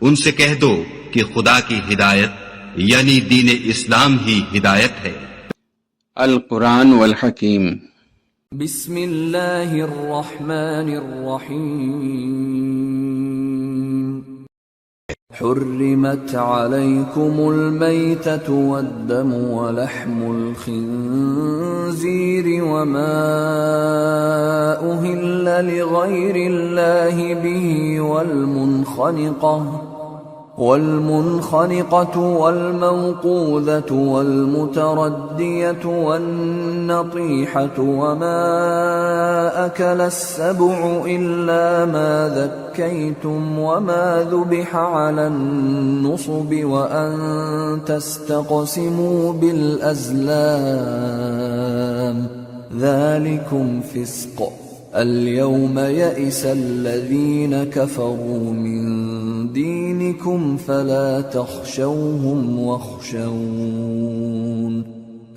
उनसे कह दो कि खुदा की हिदायत यानी दीन इस्लाम ही हिदायत है। अल कुरान वल हकीम। बिस्मिल्लाहिर रहमानिर रहीम। हुर्रिमत अलैकुमुल मैततु वद्दमु वलहमुल खिंज़ीरि वमा उहिल्ल लिगैरिल्लाहि बिहि والمنخنقة والموقوذة والمتردية والنطيحة وما أكل السبع إلا ما ذكيتم وما ذبح على النصب وأن تستقسموا بالأزلام ذلكم فسق اليوم يئس الذين كفروا من دينكم فلا تخشوهم واخشون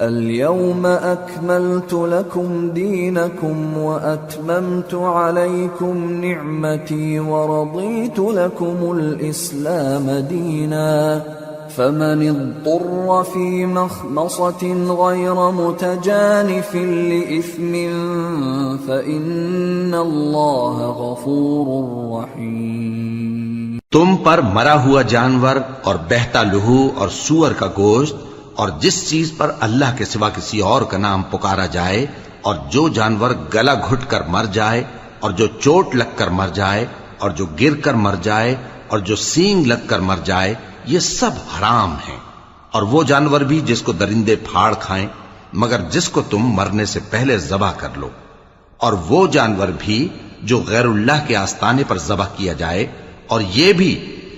اليوم أكملت لكم دينكم وأتممت عليكم نعمتي ورضيت لكم الإسلام دينا فمن اضطر في مخمصة غير متجانف لإثم فإن الله غفور رحيم। तुम पर मरा हुआ जानवर और बहता लहू और सूअर का गोश्त और जिस चीज पर अल्लाह के सिवा किसी और का नाम पुकारा जाए और जो जानवर गला घुट कर मर जाए और जो चोट लगकर मर जाए और जो गिर कर मर जाए और जो सींग लगकर मर जाए, ये सब हराम हैं। और वो जानवर भी जिसको दरिंदे फाड़ खाएं, मगर जिसको तुम मरने से पहले ज़बह कर लो। और वो जानवर भी जो गैरुल्लाह के आस्ताने पर ज़बह किया जाए, और ये भी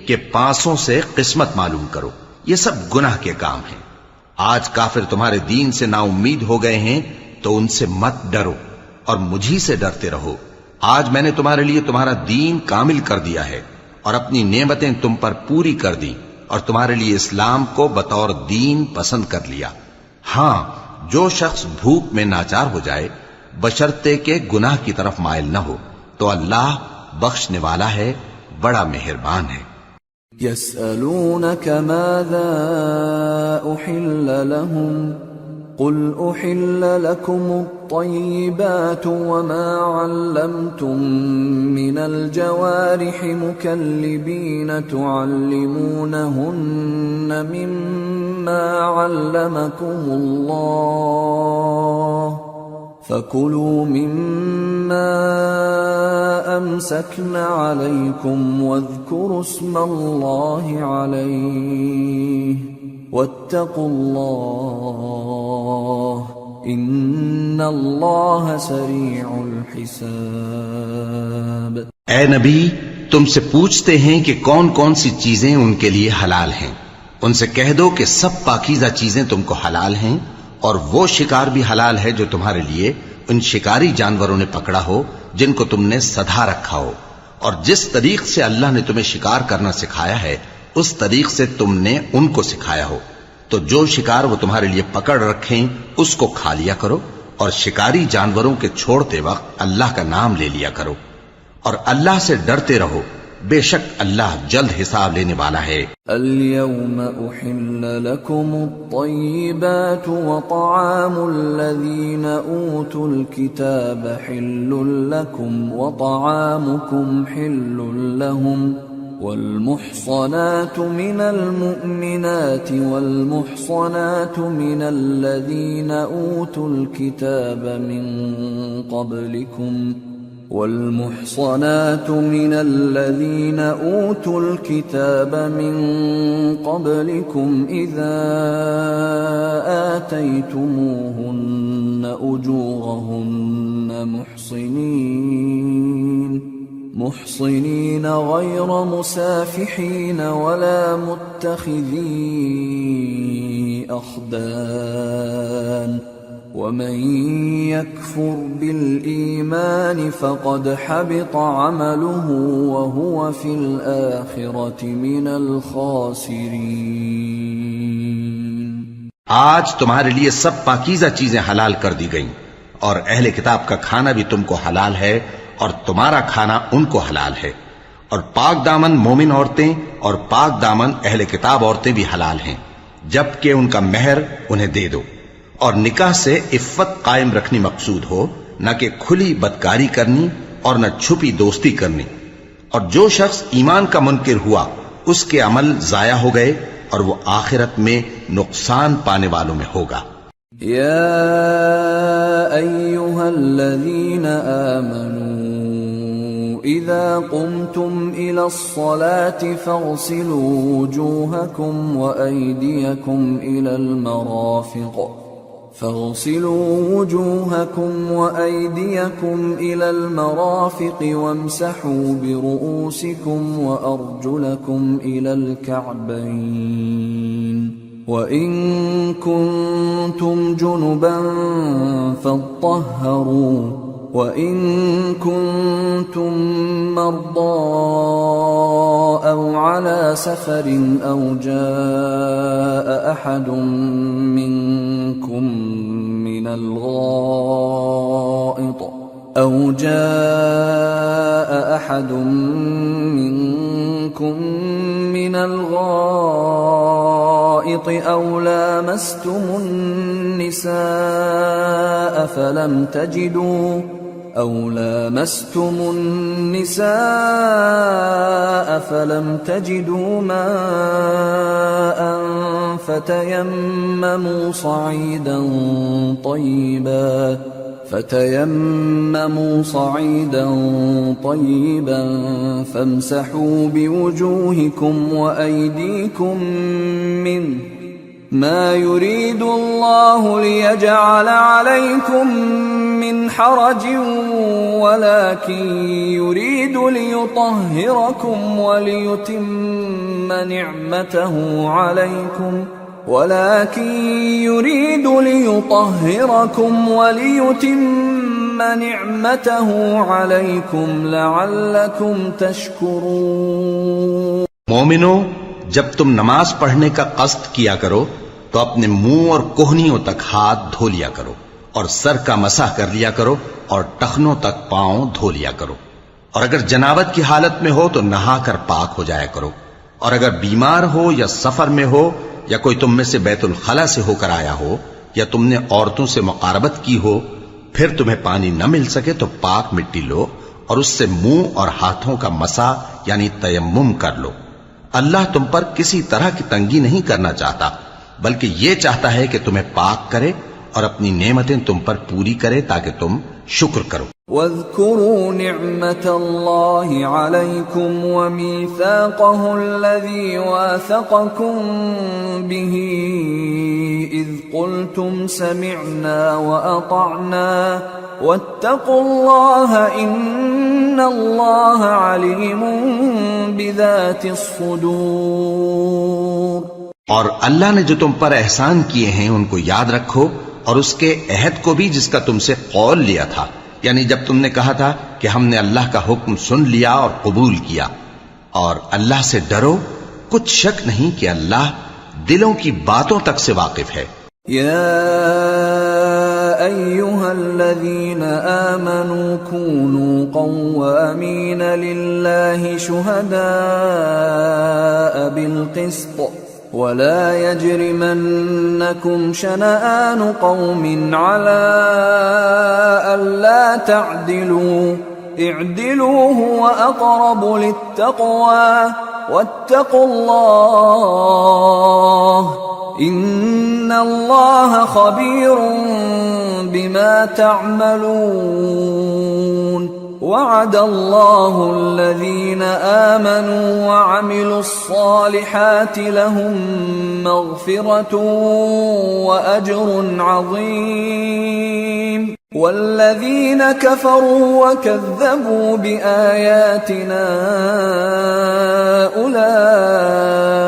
कि पांसों से किस्मत मालूम करो। ये सब गुनाह के काम हैं। आज काफिर तुम्हारे दीन से नाउम्मीद हो गए हैं, तो उनसे मत डरो और मुझी से डरते रहो। आज मैंने तुम्हारे लिए तुम्हारा दीन कामिल कर दिया है और अपनी नेमतें तुम पर पूरी कर दी और तुम्हारे लिए इस्लाम को बतौर दीन पसंद कर लिया। हां, जो शख्स भूख में नाचार हो जाए बशर्ते के गुनाह की तरफ माइल न हो, तो अल्लाह बख्शने वाला है, बड़ा मेहरबान है। यस्अलूनक माज़ा उहिल्ल लहुम कुल उहिल्ल लकुमुत-तय्यिबातु वमा अल्लमतुम मिनल जवारिहि मुकल्लिबीन तुअल्लिमूनहुन्न मिम्मा अल्लमकुमुल्लाह फकुलू मिम्मा अमसकना अलैकुम वज़्कुरु स्मल्लाहि अलैहि वत्तकुल्लाह इन्नल्लाह सरीउल हिसाब। ऐ नबी, तुमसे पूछते हैं कि कौन कौन सी चीजें उनके लिए हलाल हैं। उनसे कह दो कि सब पाकीज़ा चीजें तुमको हलाल हैं और वो शिकार भी हलाल है जो तुम्हारे लिए उन शिकारी जानवरों ने पकड़ा हो जिनको तुमने सधा रखा हो, और जिस तरीक से अल्लाह ने तुम्हें शिकार करना सिखाया है उस तरीक से तुमने उनको सिखाया हो। तो जो शिकार वो तुम्हारे लिए पकड़ रखें उसको खा लिया करो, और शिकारी जानवरों के छोड़ते वक्त अल्लाह का नाम ले लिया करो, और अल्लाह से डरते रहो, बेशक अल्लाह जल्द हिसाब लेने वाला है। अल-यौम उहिल्ल लकुमुत-तय्यिबातु व तआमुल लज़ीना ऊतुल किताब हिल्लुल लकुम व तआमुकुम हिल्लुल लहुम والمحصنات من المؤمنات والمحصنات من الذين أوتوا الكتاب من قبلكم والمحصنات من الذين أوتوا الكتاب من قبلكم إذا آتيتموهن أجورهن محصنين غير مسافحين ولا متخذي أخدان ومن يكفر بالإيمان فقد حبط عمله وهو في الآخرة من الخاسرين। आज तुम्हारे लिए सब पाकीज़ा चीजें हलाल कर दी गईं, और अहले किताब का खाना भी तुमको हलाल है और तुम्हारा खाना उनको हलाल है, और पाक दामन मोमिन औरतें और पाक दामन अहले किताब औरतें भी हलाल हैं, जबकि उनका मेहर उन्हें दे दो। और निकाह से इफ्फत कायम रखनी मकसूद हो, न कि खुली बदकारी करनी और न छुपी दोस्ती करनी। और जो शख्स ईमान का मुनकिर हुआ उसके अमल जाया हो गए और वो आखिरत में नुकसान पाने वालों में होगा। या अय्युहल्लज़ीना आमनू इज़ा कुमतुम इलस्सलाति फग़सिलू वुजूहकुम व अयदियकुम इलल मराफ़िक़ वम्सहू बिरुऊसिकुम व अर्जुलकुम इलल कअबैन वइन कुन्तुम जुनुबन फत्तहरू वइन कुन्तुम मर्दा औ अला सफरिन औ जाअ अहदुम मिनकुम मिनल गाइत أو لامستم النساء فلم تجدوا ماء فتيمموا صعيدا طيبا فامسحوا بوجوهكم وأيديكم منه ما يريد الله ليجعل عليكم من حرج ولكن يريد ليطهركم وليتم نعمته عليكم لعلكم تشكرون। मोमिनो, जब तुम नमाज पढ़ने का कस्द किया करो तो अपने मुंह और कोहनियों तक हाथ धो लिया करो और सर का मसाह कर लिया करो और टखनों तक पांव धो लिया करो। और अगर जनाबत की हालत में हो तो नहा कर पाक हो जाया करो। और अगर बीमार हो या सफर में हो या कोई तुम में से बैतुल खला से होकर आया हो या तुमने औरतों से मुकारबत की हो, फिर तुम्हें पानी न मिल सके तो पाक मिट्टी लो और उससे मुंह और हाथों का मसा यानी तयम्मुम कर लो। अल्लाह तुम पर किसी तरह की तंगी नहीं करना चाहता, बल्कि ये चाहता है कि तुम्हें पाक करे और अपनी नेमतें तुम पर पूरी करे ताकि तुम शुक्र करो। वज़्कुरू निअमतल्लाहि अलैकुम व मीसाक़हु अल्लज़ी वासक़कुम बिही इज़ क़ुल्तुम समिअना व अतअना वत्तक़ुल्लाह इन्नल्लाह अलीमुन बिज़ातिस सुदूर। और अल्लाह ने जो तुम पर एहसान किए हैं उनको याद रखो और उसके अहद को भी जिसका तुमसे कौल लिया था, यानी जब तुमने कहा था कि हमने अल्लाह का हुक्म सुन लिया और कबूल किया। और अल्लाह से डरो, कुछ शक नहीं कि अल्लाह दिलों की बातों तक से वाकिफ है। या अय्युहल्लज़ीना आमनू कूनू क़व्वामीन लिल्लाहि शुहदाअ बिल-क़िस्त वला यजरिमन्नकुम शनआन क़ौमिन अला अल्ला तअदिलू इअदिलू हुवा अक़रबु लित्तक़वा वत्तक़ुल्लाह इन्नल्लाह ख़बीरुन बिमा तअमलून। वअदल्लाहु अल्लज़ीना आमनू वअमिलुस्सालिहाति लहुम मग़फ़िरतुन व अज्रुन अज़ीम। वल्लज़ीना कफ़रू वकज़्ज़बू बिआयातिना उलाइक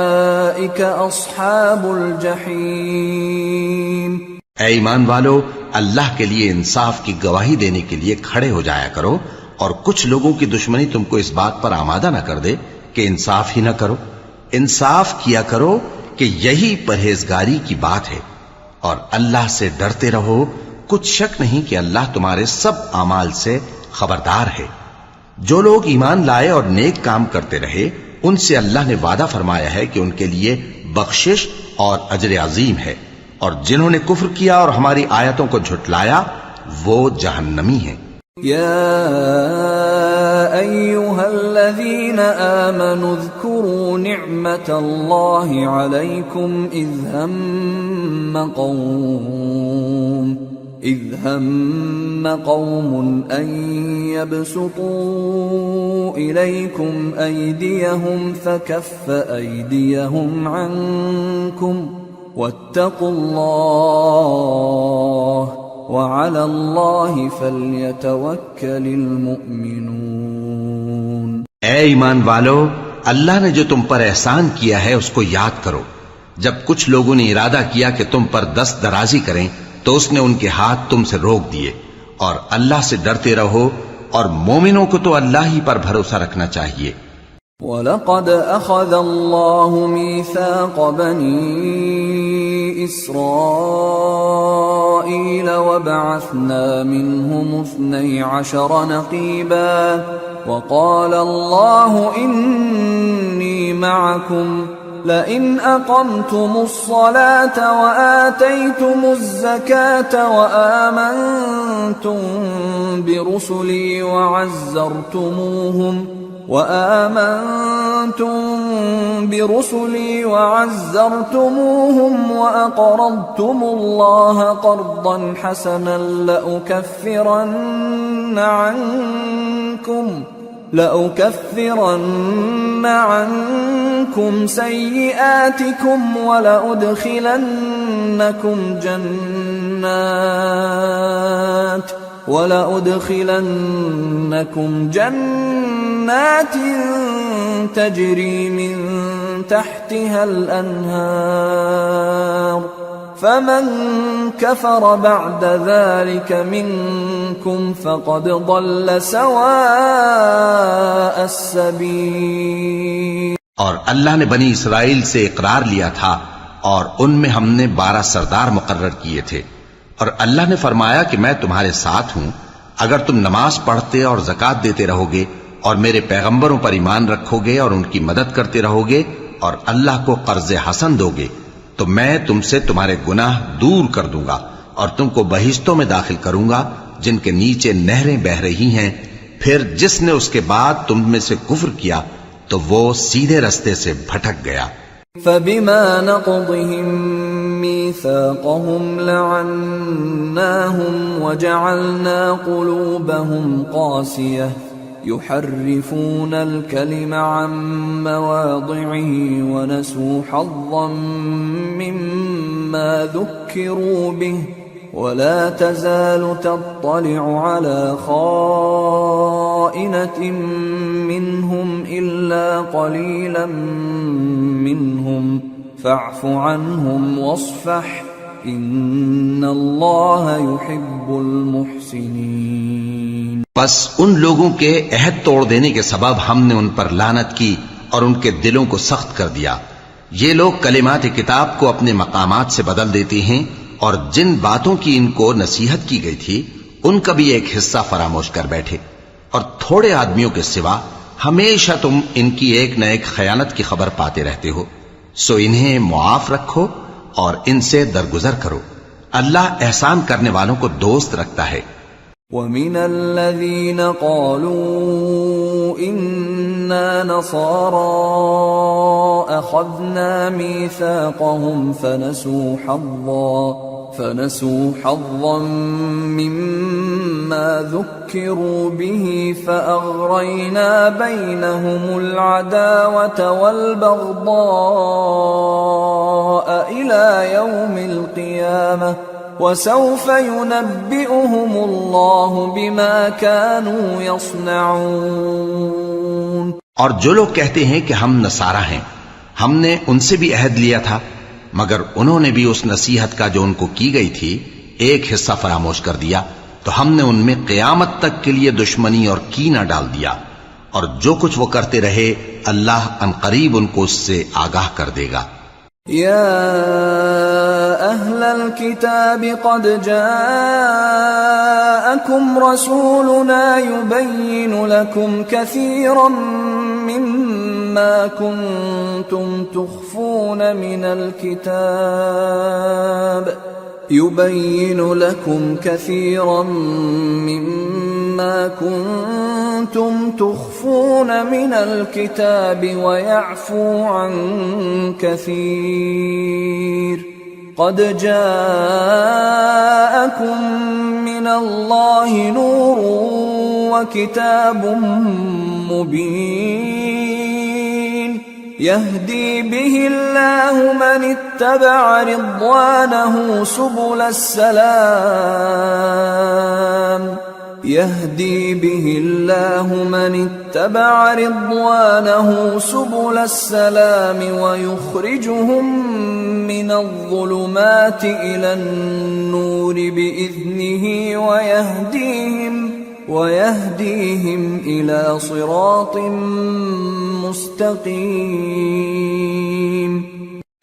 अस्हाबुल जहीम। ऐ ईमान वालो, अल्लाह के लिए इंसाफ की गवाही देने के लिए खड़े हो जाया करो और कुछ लोगों की दुश्मनी तुमको इस बात पर आमादा न कर दे कि इंसाफ ही न करो। इंसाफ किया करो कि यही परहेजगारी की बात है और अल्लाह से डरते रहो। कुछ शक नहीं कि अल्लाह तुम्हारे सब अमाल से खबरदार है। जो लोग ईमान लाए और नेक काम करते रहे उनसे अल्लाह ने वादा फरमाया है कि उनके लिए बख्शिश और अजर अजीम है, और जिन्होंने कुफ्र किया और हमारी आयतों को झुटलाया वो जहन्नमी हैं। या अय्युहल्लज़ीना आमनू ज़्कुरू निअमतल्लाहि अलैकुम इज़ हम्म कौमुन अन यबसुतू इलैकुम अयदियहुम फकफ्फ अयदियहुम अन्कुम वत्तकुल्लाह वअलल्लाहि फल्यतवक्कलिल मुमिनून। ऐ ईमान वालो, अल्लाह ने जो तुम पर एहसान किया है उसको याद करो। जब कुछ लोगों ने इरादा किया कि तुम पर दस्त दराजी करें तो उसने उनके हाथ तुमसे रोक दिए, और अल्लाह से डरते रहो, और मोमिनों को तो अल्लाह ही पर भरोसा रखना चाहिए। वलक़द अख़ज़ल्लाहु मीसाक़ बनी इस्राईल वबअस्ना मिनहुम 12 नक़ीबा वक़ाल अल्लाहु इन्नी मअकुम लइन अक़मतुमुस्सलात वआतैतुमुज़्ज़कात वआमनतुम बिरुसुली वअज़्ज़रतुमूहुम वअक़रضतुमुल्लाह क़र्ज़न हसनन लअुकफ्फिरन्न عنكم سيئاتكم ولأدخلنكم جنات تجري من تحتها الأنهار فمن كفر بعد ذلك منكم فقد ضل سواء السبيل। और अल्लाह ने बनी इसराइल से इकरार लिया था और उनमें हमने 12 सरदार मुकर्रर किए थे, और अल्लाह ने फरमाया कि मैं तुम्हारे साथ हूं अगर तुम नमाज पढ़ते और ज़कात देते रहोगे और मेरे पैगंबरों पर ईमान रखोगे और उनकी मदद करते रहोगे और अल्लाह को कर्ज हसन दोगे तो मैं तुमसे तुम्हारे गुनाह दूर कर दूंगा और तुमको बहिश्तों में दाखिल करूंगा जिनके नीचे नहरें बह रही हैं। फिर जिसने उसके बाद तुम में से कुफ्र किया तो वो सीधे रास्ते से भटक गया। फबिमा नक़दिहिम मीसाक़हुम लअन्नाहुम वजअलना क़ुलूबहुम क़ासियह युहर्रिफून अल-कलिम अन मवादि'ihi वनसू हज़्ज़न मिम्मा ज़ुक्किरू बिहि वला तज़ालु तत्तलि'ु अला ख़ाइनतिन मिनहुम इल्ला क़लीलन मिनहुम फ़अफ़ु अन्हुम वस्फ़ह इन्नल्लाह युहिब्बुल मुहसिनीन। बस उन लोगों के अहद तोड़ देने के सबब हमने उन पर लानत की और उनके दिलों को सख्त कर दिया। ये लोग कलिमात किताब को अपने मकामात से बदल देते हैं और जिन बातों की इनको नसीहत की गई थी उनका भी एक हिस्सा फरामोश कर बैठे, और थोड़े आदमियों के सिवा हमेशा तुम इनकी एक न एक खयानत की खबर पाते रहते हो। सो इन्हें मुआफ रखो और इनसे दरगुजर करो। अल्लाह एहसान करने वालों को दोस्त रखता है। وَمِنَ الَّذِينَ قَالُوا إِنَّا نَصَارَى أَخَذْنَا مِيثَاقَهُمْ فَنَسُوا حَظًّا مِّمَّا ذُكِّرُوا بِهِ فَأَغْرَيْنَا بَيْنَهُمُ الْعَدَاوَةَ وَالْبَغْضَاءَ إِلَى يَوْمِ الْقِيَامَةِ وَسَوْفَ يُنَبِّئُهُمُ اللَّهُ بِمَا كَانُوا يَصْنَعُونَ। और जो लोग कहते हैं कि हम नसारा हैं, हमने उनसे भी अहद लिया था, मगर उन्होंने भी उस नसीहत का जो उनको की गई थी एक हिस्सा फरामोश कर दिया, तो हमने उनमें क़यामत तक के लिए दुश्मनी और कीना डाल दिया, और जो कुछ वो करते रहे अल्लाह अनकरीब उनको उससे आगाह कर देगा। या أهل الكتاب قد جاءكم رسولنا يبين لكم كثيرا مما كنتم تخفون من الكتاب ويعفو عن كثير قد جاءكم من الله نور وكتاب مبين يهدي به الله من اتبع رضوانه سبل السلام ويخرجهم من الظلمات إلى النور بإذنه ويهديهم إلى صراط مستقيم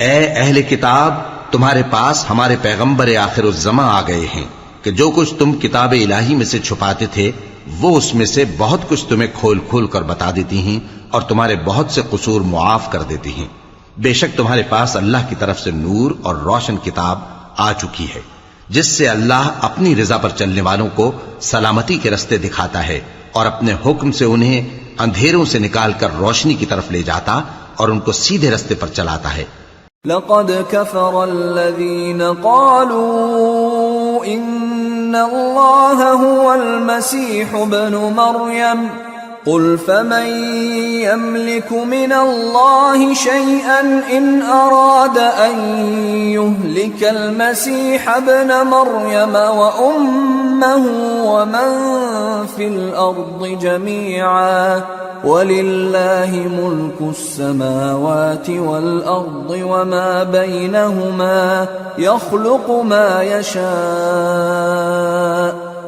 ए अहले किताब, तुम्हारे पास हमारे पैगंबर आखिरुज़्ज़मा आ गए हैं कि जो कुछ तुम किताब इलाही में से छुपाते थे वो उसमें से बहुत कुछ तुम्हें खोल खोल कर बता देती हैं और तुम्हारे बहुत से कसूर मुआफ कर देती हैं। बेशक तुम्हारे पास अल्लाह की तरफ से नूर और रोशन किताब आ चुकी है जिससे अल्लाह अपनी रजा पर चलने वालों को सलामती के रास्ते दिखाता है और अपने हुक्म से उन्हें अंधेरों से निकालकर रोशनी की तरफ ले जाता और उनको सीधे रास्ते पर चलाता है। लक़द कफ़र अल्लज़ीन क़ालू इन्न अल्लाह हुवल मसीह इब्नु मरियम क़ुल फमन यमलिकु मिनल्लाहि शैअन इन अराद अन युहलिकल मसीह इब्न मरियम व उम्महु व मन फिल अर्दि जमीअन वलिल्लाहि मुल्कुस समावाति वल अर्दि वमा बैनहुमा यख्लुक़ु मा यशा'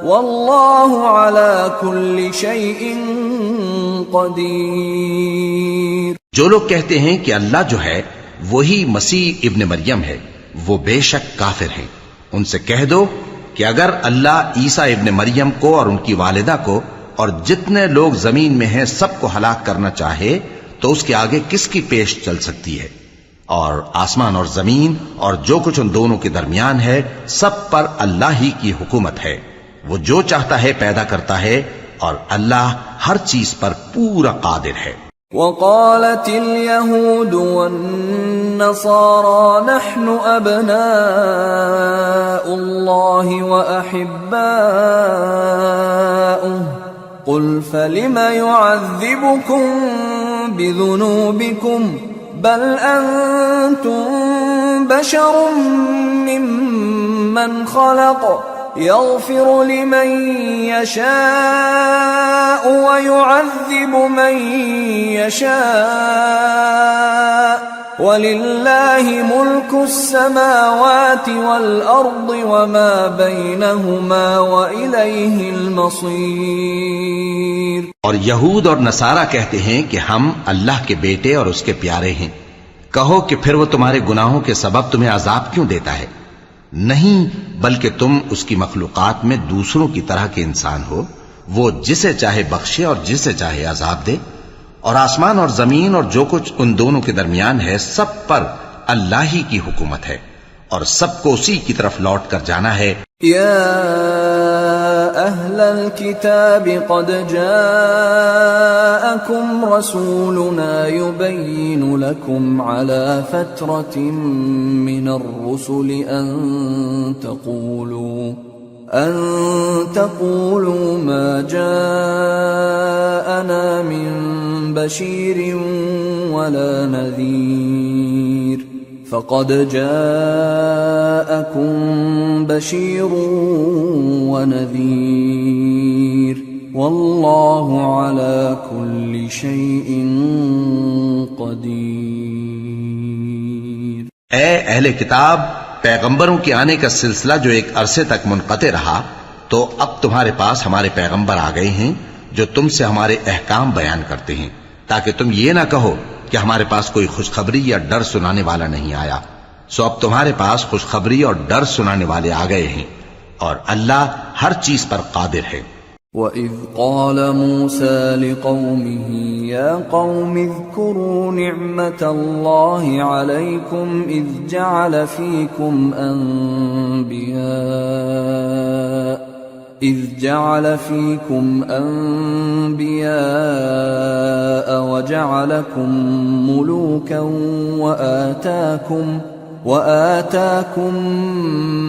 वल्लाहु अला कुल्लि शैइन क़दीर। जो लोग कहते हैं कि अल्लाह जो है वही मसीह इब्न मरियम है, वो बेशक काफिर हैं। उनसे कह दो कि अगर अल्लाह ईसा इब्न मरियम को और उनकी वालिदा को और जितने लोग जमीन में हैं सबको हलाक करना चाहे तो उसके आगे किसकी पेश चल सकती है। और आसमान और जमीन और जो कुछ उन दोनों के दरमियान है सब पर अल्लाह ही की हुकूमत है। वो जो चाहता है पैदा करता है और अल्लाह हर चीज पर पूरा कादिर है। वक़ालतिल यहूद वन्नसारा नहनु अब्नाउल्लाहि व अहिब्बाउहु क़ुल फलिम युअज़्ज़िबुकुम बिज़ुनूबिकुम बल अंतुम बशरुम मिम्मन खलक़ यग़फ़िरु लिमन यशाअ व युअज़्ज़िबु मन यशाअ वलिल्लाहि मुल्कुस समावाति वल अर्दि वमा बैनहुमा व इलैहिल मसीर। और यहूद और नसारा कहते हैं कि हम अल्लाह के बेटे और उसके प्यारे हैं। कहो कि फिर वो तुम्हारे गुनाहों के सबब तुम्हें अजाब क्यों देता है? नहीं, बल्कि तुम उसकी मखलूकात में दूसरों की तरह के इंसान हो। वो जिसे चाहे बख्शे और जिसे चाहे अजाब दे। और आसमान और जमीन और जो कुछ उन दोनों के दरमियान है सब पर अल्लाह ही की हुकूमत है और सबको उसी की तरफ लौट कर जाना है। या अहलल किताब क़द जाअकुम रसूलुना युबय्यिनु लकुम अला फ़त्रतिन मिनर रुसुलि अन तक़ूलू मा जाअना मिन बशीरिन वला नज़ीर फ़क़द जाअकुम बशीरुन व नज़ीर वल्लाहु अला कुल्लि शैइन क़दीर। ए अहले किताब, पैगंबरों के आने का सिलसिला जो एक अरसे तक मुनक़ते रहा, तो अब तुम्हारे पास हमारे पैगंबर आ गए हैं जो तुमसे हमारे अहकाम बयान करते हैं, ताकि तुम ये ना कहो कि हमारे पास कोई खुशखबरी या डर सुनाने वाला नहीं आया। सो अब तुम्हारे पास खुशखबरी और डर सुनाने वाले आ गए हैं, और अल्लाह हर चीज पर कादिर है। وَإِذْ قَالَ مُوسَى لِقَوْمِهِ يَا قَوْمِ اذْكُرُوا نِعْمَةَ اللَّهِ عَلَيْكُمْ إِذْ جَعَلَ فِيكُمْ أَنْبِيَاءَ وَجَعَلَكُمْ مُلُوكًا وآتاكم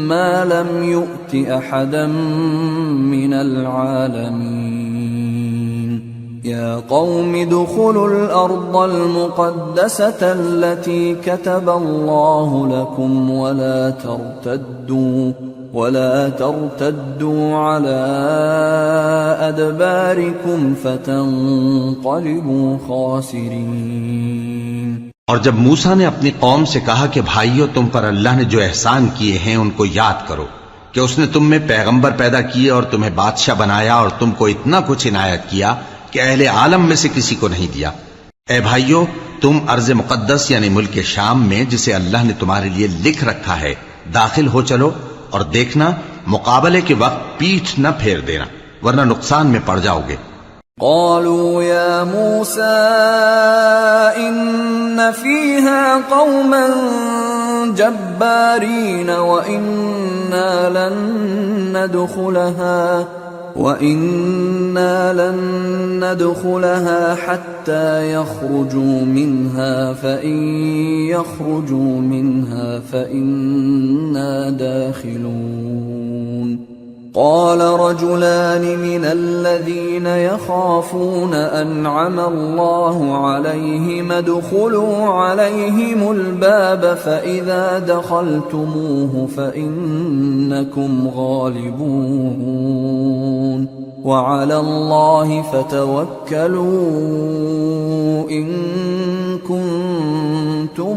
ما لم يؤت أحدا من العالمين يا قوم ادخلوا الأرض المقدسة التي كتب الله لكم ولا ترتدوا على أدباركم فتنقلبوا خاسرين। और जब मूसा ने अपनी कौम से कहा कि भाइयों, तुम पर अल्लाह ने जो एहसान किए हैं उनको याद करो, कि उसने तुम में पैगंबर पैदा किए और तुम्हें बादशाह बनाया और तुमको इतना कुछ इनायत किया कि अहले आलम में से किसी को नहीं दिया। ए भाइयों, तुम अर्ज मुकद्दस यानी मुल्क शाम में, जिसे अल्लाह ने तुम्हारे लिए लिख रखा है, दाखिल हो चलो, और देखना मुकाबले के वक्त पीठ न फेर देना, वरना नुकसान में पड़ जाओगे। قالوا يا موسى إن فيها قوما جبارين وإنا لن ندخلها حتى يخرجوا منها فإن يخرجوا منها فإنا داخلون قال رجلان من الذين يخافون أنعم الله عليهم ادخلوا عليهم الباب فإذا دخلتموه فإنكم غالبون وعلى الله فتوكلوا إن كنتم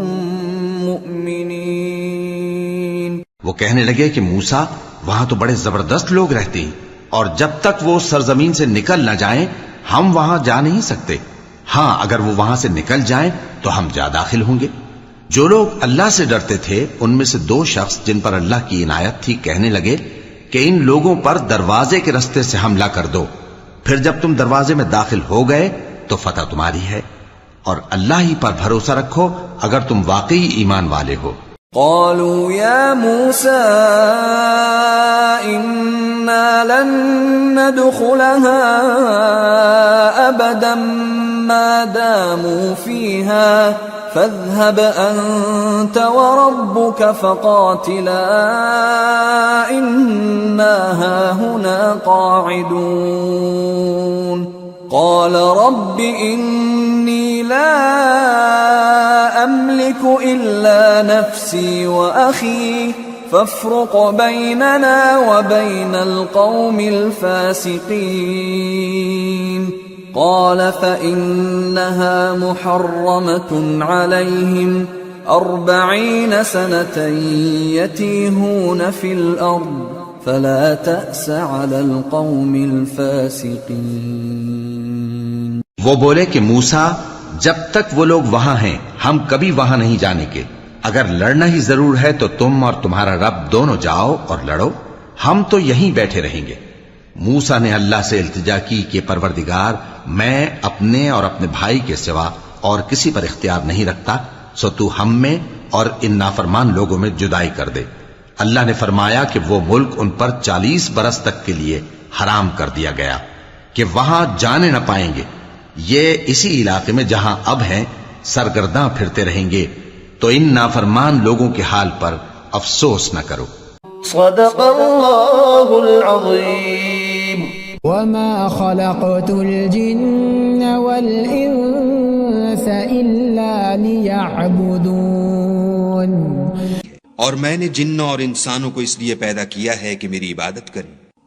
مؤمنين। वो कहने लगे कि मूसा, वहां तो बड़े जबरदस्त लोग रहते हैं, और जब तक वो सरजमीन से निकल न जाएं, हम वहां जा नहीं सकते। हां, अगर वो वहां से निकल जाएं तो हम जा दाखिल होंगे। जो लोग अल्लाह से डरते थे, उनमें से दो शख्स जिन पर अल्लाह की इनायत थी, कहने लगे कि इन लोगों पर दरवाजे के रास्ते से हमला कर दो, फिर जब तुम दरवाजे में दाखिल हो गए तो फतह तुम्हारी है, और अल्लाह ही पर भरोसा रखो अगर तुम वाकई ईमान वाले हो। قالوا يا موسى إنا لن ندخلها أبدا ما داموا فيها فاذهب أنت وربك فقاتلا إنا هاهنا قاعدون قال رب إني لا أملك إلا نفسي وأخي فافرق بيننا وبين القوم الفاسقين قال فإنها محرمة عليهم 40 سنة يتيهون في الأرض فلا تأس على القوم الفاسقين। वो बोले कि मूसा, जब तक वो लोग वहां हैं हम कभी वहां नहीं जाने के। अगर लड़ना ही जरूर है तो तुम और तुम्हारा रब दोनों जाओ और लड़ो, हम तो यहीं बैठे रहेंगे। मूसा ने अल्लाह से इल्तिजा की कि परवरदिगार, मैं अपने और अपने भाई के सिवा और किसी पर इख्तियार नहीं रखता, सो तू हम में और इन नाफरमान लोगों में जुदाई कर दे। अल्लाह ने फरमाया कि वो मुल्क उन पर 40 बरस तक के लिए हराम कर दिया गया कि वहां जाने न पाएंगे। ये इसी इलाके में जहां अब हैं सरगर्दां फिरते रहेंगे, तो इन नाफरमान लोगों के हाल पर अफसोस न करो। सदक़ल्लाहुल अज़ीम। वमा खलक़तुल जिन्न वल इंस इल्ला लियअबुदून। और मैंने जिन्नों और इंसानों को इसलिए पैदा किया है कि मेरी इबादत करें।